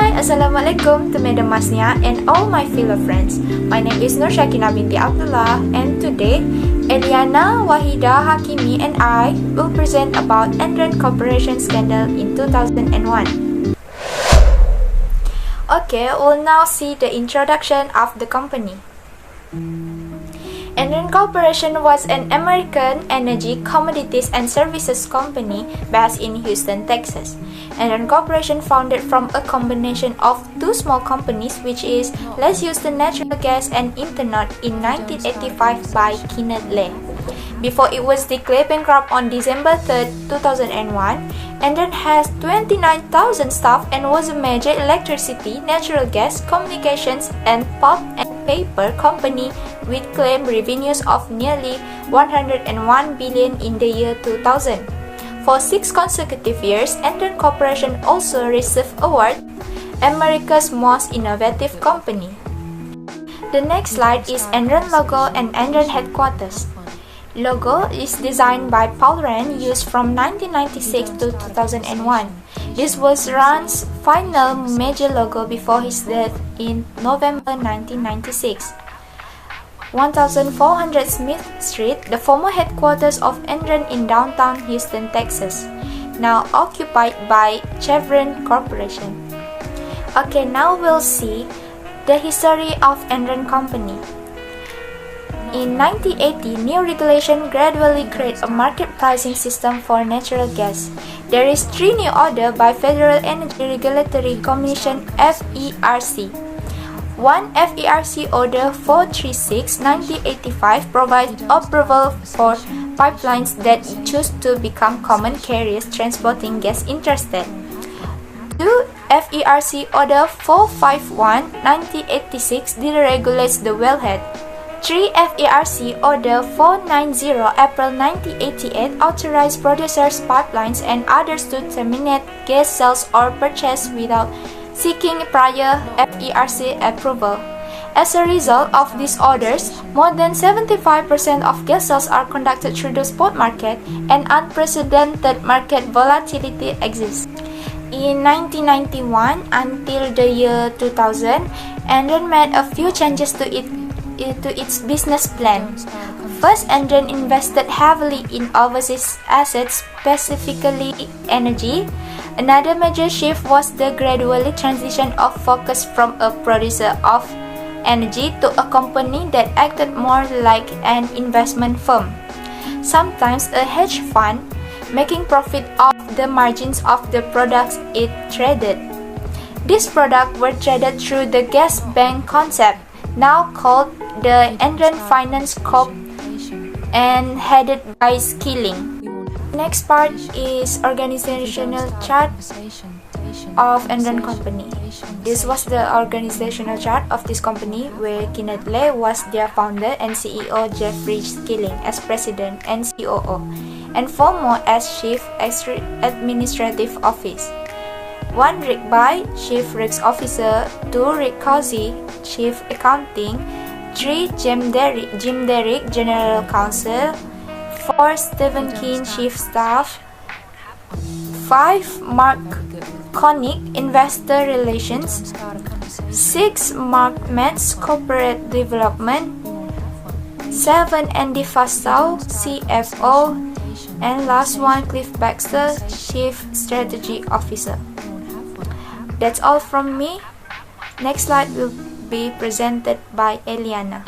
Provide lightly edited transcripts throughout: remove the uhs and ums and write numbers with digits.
Hai, Assalamualaikum to Madam Masnia and all my fellow friends. My name is Nur Shakina binti Abdullah, and today Eliana, Wahida, Hakimi and I will present about Enron Corporation scandal in 2001. Okay, we'll now see the introduction of the company. Enron Corporation was an American energy, commodities, and services company based in Houston, Texas. Enron Corporation founded from a combination of two small companies, which is Les Houston Natural Gas and Internet in 1985 by Kenneth Lay. Before it was declared bankrupt on December 3, 2001, Enron has 29,000 staff and was a major electricity, natural gas, communications, and pulp and paper company with claimed revenues of nearly $101 billion in the year 2000. For 6 consecutive years, Enron Corporation also received award America's Most Innovative Company. The next slide is Enron logo and Enron headquarters. Logo is designed by Paul Rand, used from 1996 to 2001. This was Rand's final major logo before his death in November 1996. 1400 Smith Street, the former headquarters of Enron in downtown Houston, Texas, now occupied by Chevron Corporation. Okay, now we'll see the history of Enron Company. In 1980, new regulation gradually created a market pricing system for natural gas. There is 3 new orders by Federal Energy Regulatory Commission (FERC). One FERC Order 436/1985 provides approval for pipelines that choose to become common carriers transporting gas intrastate. 2 FERC Order 451/1986 deregulates the wellhead. 3 FERC Order 490 April 1988 authorized producers, pipelines, and others to terminate gas sales or purchase without seeking prior FERC approval. As a result of these orders, more than 75% of gas sales are conducted through the spot market, and unprecedented market volatility exists. In 1991 until the year 2000, Enron made a few changes to its business plan. First, Enron invested heavily in overseas assets, specifically energy. Another major shift was the gradual transition of focus from a producer of energy to a company that acted more like an investment firm, sometimes a hedge fund, making profit off the margins of the products it traded. These products were traded through the gas bank concept, now called the Enron Finance Corp and headed by Skilling. Next part is organizational chart of Enron Company. This was the organizational chart of this company, where Kenneth Lay was their founder and CEO, Jeffrey Skilling as president and COO, and 4 more as chief administrative office. 1 Rick Bai, Chief Risk Officer, 2 Rick Causey, Chief Accounting, 3 Jim Derrick, General Counsel, 4 Stephen King, Chief Staff, 5 Mark Koenig, Investor Relations, 6 Mark Metz, Corporate Development, 7 Andy Fastow, CFO, and last one Cliff Baxter, Chief Strategy Officer. That's all from me. Next slide will be presented by Eliana.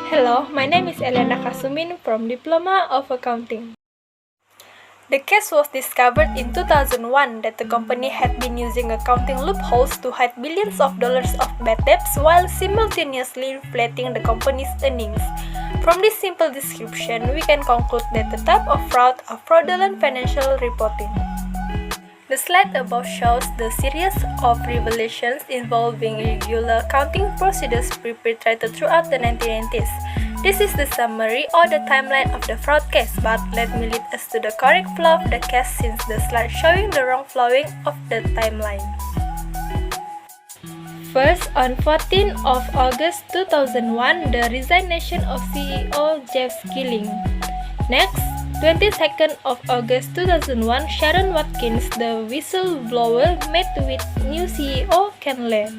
Hello, my name is Eliana Kasumin from Diploma of Accounting. The case was discovered in 2001 that the company had been using accounting loopholes to hide billions of dollars of bad debts while simultaneously inflating the company's earnings. From this simple description, we can conclude that the type of fraud are fraudulent financial reporting. The slide above shows the series of revelations involving irregular accounting procedures perpetrated throughout the 1990s. This is the summary or the timeline of the fraud case, but let me lead us to the correct flow of the case, since the slide showing the wrong flowing of the timeline. First, on 14th of August 2001, the resignation of CEO Jeff Skilling. Next, 22nd of August 2001, Sharon Watkins, the whistleblower, met with new CEO Ken Lay.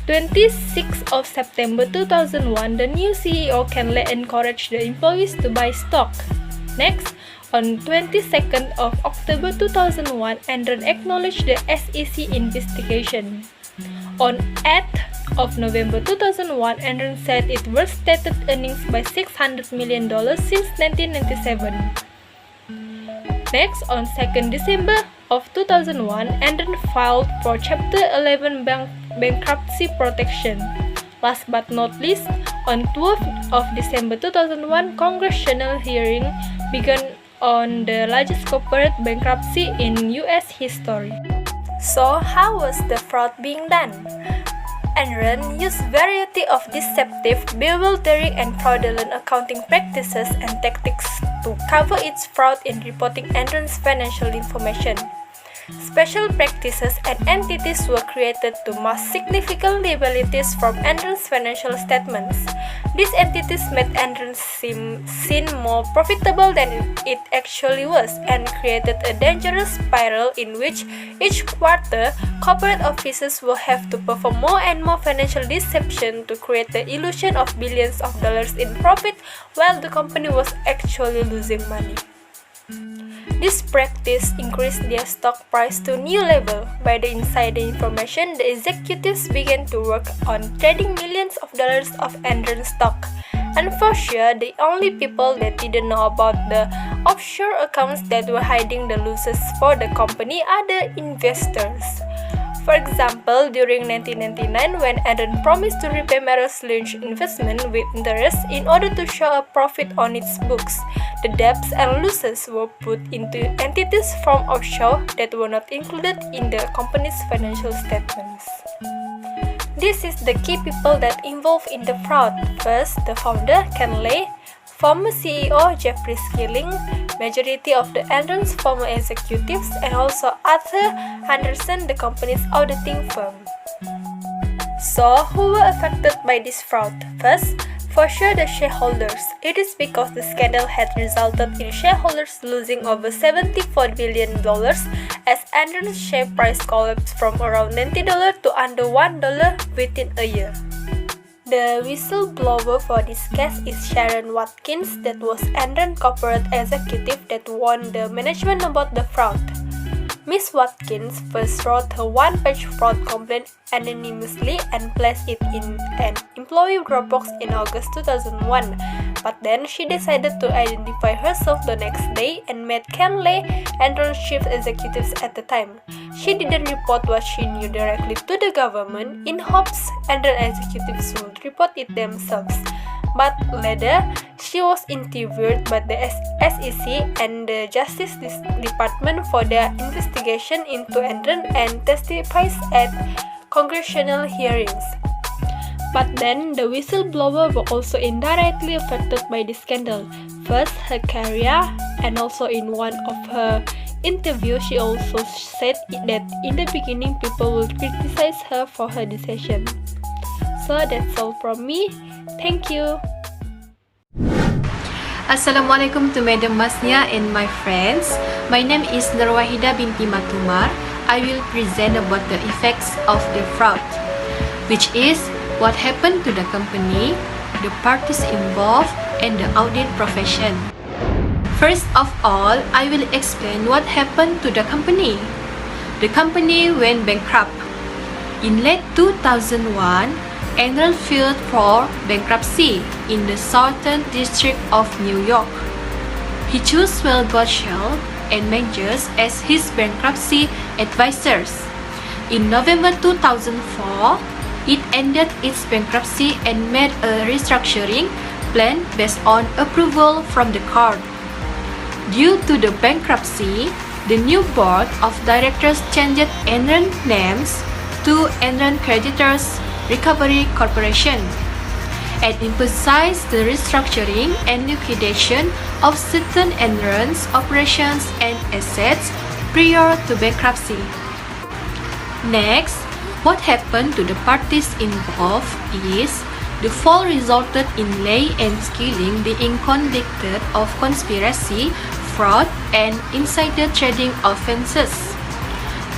26th of September 2001, the new CEO Ken Lay encouraged the employees to buy stock. Next, on 22nd of October 2001, Enron acknowledged the SEC investigation. On 8th of November 2001, Enron said it worth stated earnings by $600 million since 1997. Next, on 2nd December of 2001, Enron filed for Chapter 11 bankruptcy protection. Last but not least, on 12th of December 2001, congressional hearing began on the largest corporate bankruptcy in US history. So, how was the fraud being done? Enron used variety of deceptive, bewildering, and fraudulent accounting practices and tactics to cover its fraud in reporting Enron's financial information. Special practices and entities were created to mask significant liabilities from Enron's financial statements. These entities made Enron seem more profitable than it actually was and created a dangerous spiral in which each quarter, corporate officers will have to perform more and more financial deception to create the illusion of billions of dollars in profit while the company was actually losing money. This practice increased their stock price to a new level. By the insider information, the executives began to work on trading millions of dollars of Enron stock. And for sure, the only people that didn't know about the offshore accounts that were hiding the losses for the company are the investors. For example, during 1999, when Enron promised to repay Merrill Lynch investment with interest in order to show a profit on its books, the debts and losses were put into entities from offshore that were not included in the company's financial statements. This is the key people that involved in the fraud. First, the founder, Ken Lay, former CEO Jeffrey Skilling, majority of the Enron's former executives, and also Arthur Andersen, the company's auditing firm. So, who were affected by this fraud? First, for sure the shareholders. It is because the scandal had resulted in shareholders losing over $74 billion as Enron's share price collapsed from around $90 to under $1 within a year. The whistleblower for this case is Sharon Watkins, that was Enron corporate executive that warned the management about the fraud. Ms. Watkins first wrote her one-page fraud complaint anonymously and placed it in an employee Dropbox in August 2001. But then she decided to identify herself the next day and met Ken Lay, Enron's chief executive at the time. She didn't report what she knew directly to the government in hopes Enron executives would report it themselves. But later, she was interviewed by the SEC and the Justice Department for their investigation into Enron and testifies at congressional hearings. But then, the whistleblower were also indirectly affected by the scandal. First, her career, and also in one of her interviews, she also said that in the beginning, people would criticize her for her decision. So that's all from me. Thank you. Assalamualaikum to Madam Masnia and my friends. My name is Nurwahida binti Matumar. I will present about the effects of the fraud, which is what happened to the company, the parties involved, and the audit profession. First of all, I will explain what happened to the company. The company went bankrupt. In late 2001, Enron filed for bankruptcy in the Southern District of New York. He chose Wilbur Schell and Majors as his bankruptcy advisors. In November 2004, it ended its bankruptcy and made a restructuring plan based on approval from the court. Due to the bankruptcy, the new board of directors changed Enron names to Enron Creditors Recovery Corporation and emphasized the restructuring and liquidation of certain Enron's operations and assets prior to bankruptcy. Next, what happened to the parties involved is The fall resulted in Lei and Skilling being convicted of conspiracy, fraud, and insider trading offenses.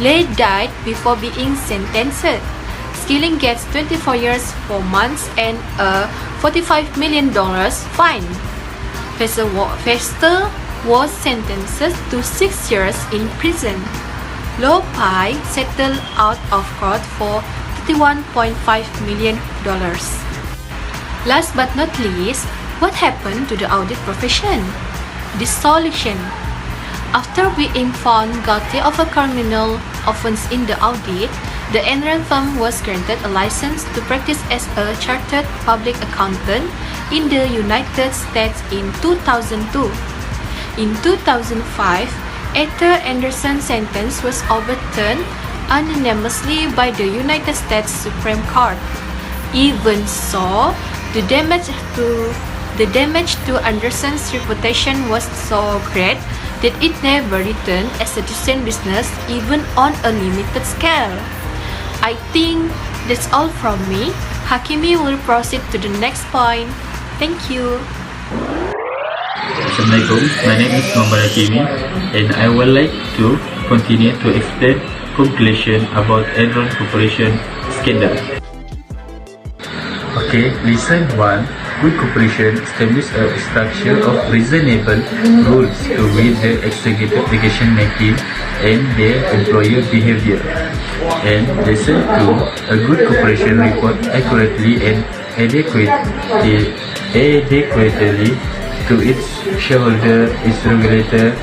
Lei died before being sentenced. Skilling gets 24 years, 4 months, and a $45 million fine. Fester was sentenced to 6 years in prison. Lopai settled out of court for $31.5 million. Last but not least, what happened to the audit profession? Dissolution. After being found guilty of a criminal offense in the audit, the Enron firm was granted a license to practice as a chartered public accountant in the United States in 2002. In 2005, Arthur Anderson's sentence was overturned unanimously by the United States Supreme Court. Even so, the damage to Anderson's reputation was so great that it never returned as a decent business even on a limited scale. I think that's all from me. Hakimi will proceed to the next point. Thank you. Assalamualaikum, my name is Muhammad Hakimi and I would like to continue to explain conclusion about Enron Corporation scandal. Okay, lesson 1. Good cooperation establishes a structure of reasonable rules to guide the executive decision making and their employer behavior. And lesson 2. A good cooperation report accurately and adequately to its shareholder, its regulator,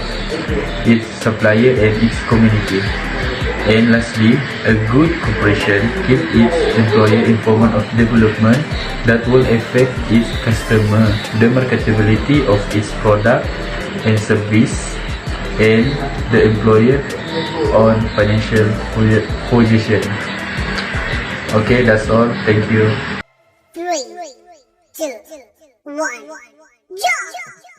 its supplier and its community. And lastly, a good corporation keeps its employer informed of development that will affect its customer, the marketability of its product and service, and the employer on financial position. Okay, that's all. Thank you. 3, 2, 1, jump!